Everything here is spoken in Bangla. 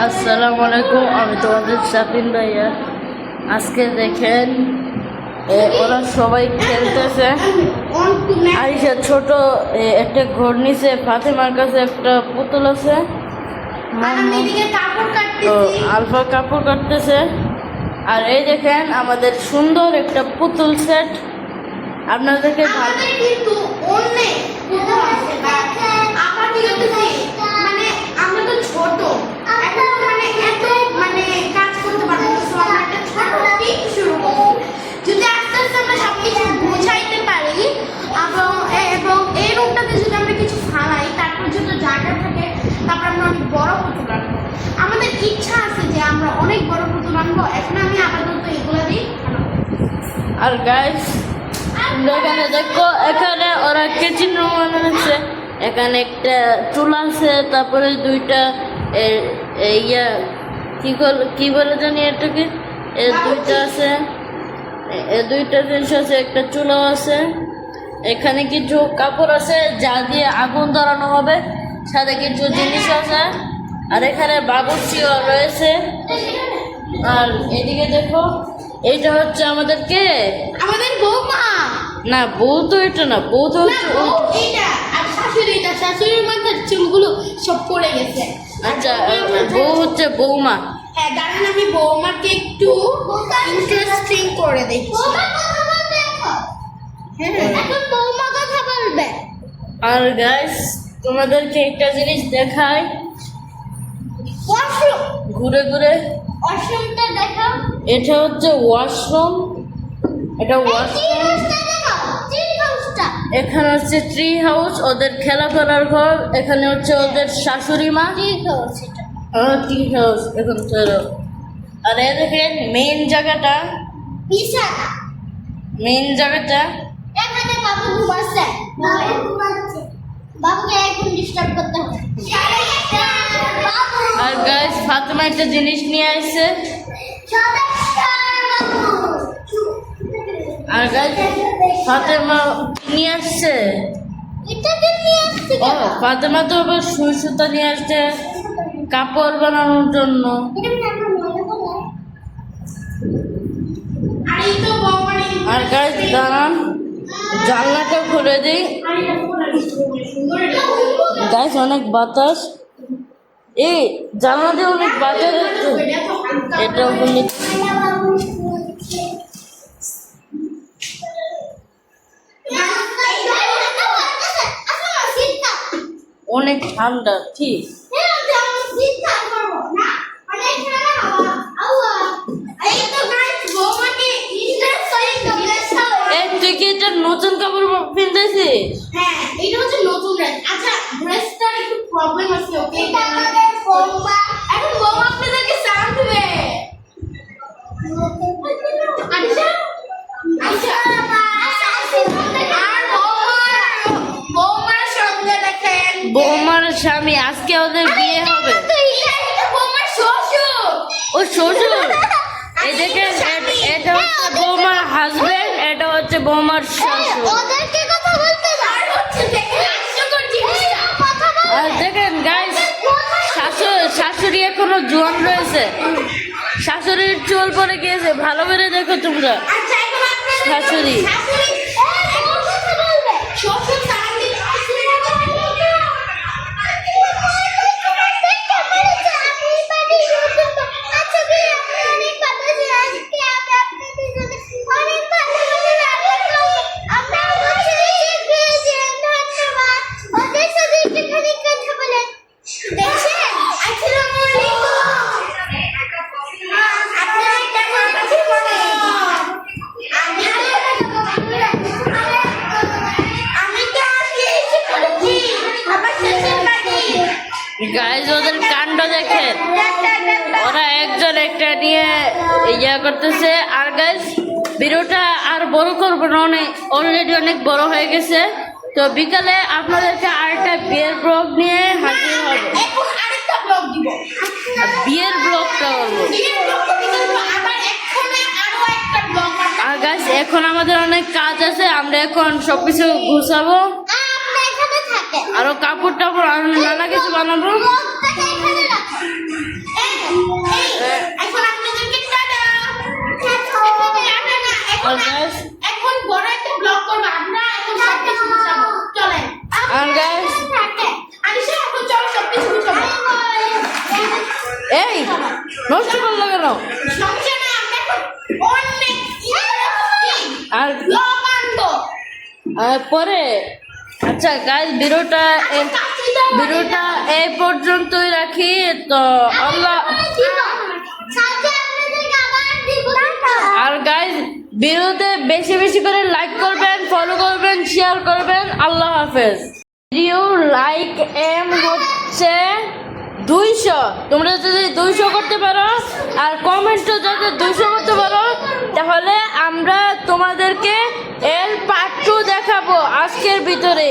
আসসালামু আলাইকুম, আমি তোমাদের শাফিন ভাইয়া। আজকে দেখেন ওরা সবাই খেলতেছে। আইসা ছোট একটা ঘর নিচে, ফাতেমার কাছে একটা পুতুল আছে, আলফা কাপড় কাটতেছে। আর এই দেখেন আমাদের সুন্দর একটা পুতুল সেট আপনাদেরকে আমাদের ইচ্ছা আছে যে আমরা অনেক বড় পুতুল আনবো। এখন আমি আপাতত এগুলো দিই। আর গাইস এখানে দেখো, এখানে ওরা কিচেন রুম বানাচ্ছে। এখানে একটা চুলা আছে, তারপরে দুইটা ইয়া কি বলে জানি এটাকে, দুইটা আছে, দুইটা জিনিস আছে, একটা চুলাও আছে। এখানে কিছু কাপড় আছে যা দিয়ে আগুন ধরানো হবে, সাথে কিছু জিনিস আছে। আর এখানে বাবুর্চিও রয়েছে। আর এদিকে দেখো, এইটা হচ্ছে আমাদের বৌমা। না, বউ তো এটা না, বউ তো হচ্ছে এইটা। আর শাশুড়ির মাথার চুলগুলো সব পড়ে গেছে। আচ্ছা, বউ হচ্ছে বৌমা। হ্যাঁ, দাঁড়ান আমি বৌমাকে একটু ইন্টারেস্টিং করে দেখছি। এখন বৌমা কথা বলবে। আর গাইস তোমাদেরকে একটা জিনিস দেখাই, ওয়াশরুম, ঘুরে ঘুরে। ওয়াশরুমটা দেখাও। এটা হচ্ছে ওয়াশরুম, এটা ওয়াশরুম। এখানে হচ্ছে ট্রি হাউস, ওদের খেলা করার ঘর। এখানে হচ্ছে ওদের শাশুড়ি মা। ট্রি হাউস এখন চলো। আর এ দেখেন মেইন জায়গাটা, এখানে বাবু ঘুমাচ্ছে। বাবুকে এখন ডিস্টার্ব করতে হবে। আর গাইস ফাতেমা একটা জিনিস নিয়ে আসছে। আর গাইস ফাতেমা নিয়ে আসছে, ফাতেমা তো আবার সুই সুতা নিয়ে আসছে কাপড় বানানোর জন্য। আর গাইস দাঁড়ান, জানলাটা খুলে দিই। গাইস অনেক বাতাস, এই জানলা দিয়ে অনেক বাতাস হচ্ছে। এটা অনেক ঠান্ডা, ঠিক। তুই কি এটা নতুন কাপড় কিনতেছিস? হ্যাঁ, এটা হচ্ছে নতুন ড্রেস। আচ্ছা, ড্রেসটার একটু প্রবলেম আছে, ওকে? এখন বৌমা আপনাদেরকে সালাম দিবে। আচ্ছা আচ্ছা, আর বৌমার সঙ্গে দেখেন, বৌমার স্বামী, আজকে ওদের বিয়ে হবে। বৌমার শ্বশুর। ও শ্বশুর। এই দেখেন, এটা হচ্ছে বৌমার হাজবেন্ড, এটা হচ্ছে বৌমার শ্বশুর। ওদেরকে কথা বলতে আর হচ্ছে দেখেন হাস্যকর জিনিসটা। আর দেখেন গাইস, শাশুড়ি এখনো জোয়ান রয়েছে, শাশুড়ির চুল পড়ে গিয়েছে। ভালো করে দেখো তোমরা। আচ্ছা, এখন আপনাদের শাশুড়ি এখন কথা বলবে। শ্বশুর সালাম দিতে গাইস, ওদের কাণ্ড দেখেন, ওরা একজন একটা নিয়ে ইয়া করতেছে। আর গাইস ভিডিওটা আর বড় করবো না, অলরেডি অনেক বড় হয়ে গেছে। তো বিকালে আপনাদেরকে আরেকটা বিয়ের ব্লগ নিয়ে হাজির হবে। এখন আরেকটা ব্লগ দিব। বিয়ের ব্লগটা করবো। আর গাইস এখন আমাদের অনেক কাজ আছে, আমরা এখন সবকিছু গুছাবো। আরো কাপড় টাপড় আর নানা কিছু বানাবো। নষ্ট করলো কেন? সমস্যা নেই, আমরা এখন অনেক interesting আর vlog আনবো। পরে আচ্ছা গাইস ভিডিওটা এই পর্যন্তই রাখি। তো আল্লাহ আর গাইস ভিডিওতে বেশি বেশি করে লাইক করবেন, ফলো করবেন, শেয়ার করবেন। আল্লাহ হাফেজ। ভিডিও লাইক এম হচ্ছে 200। তোমরা যদি 200 করতে পারো আর কমেন্টও যদি 200 করতে পারো তাহলে আমরা তোমাদেরকে এর পার্ট 2 দেখাবো আজকের ভিতরে।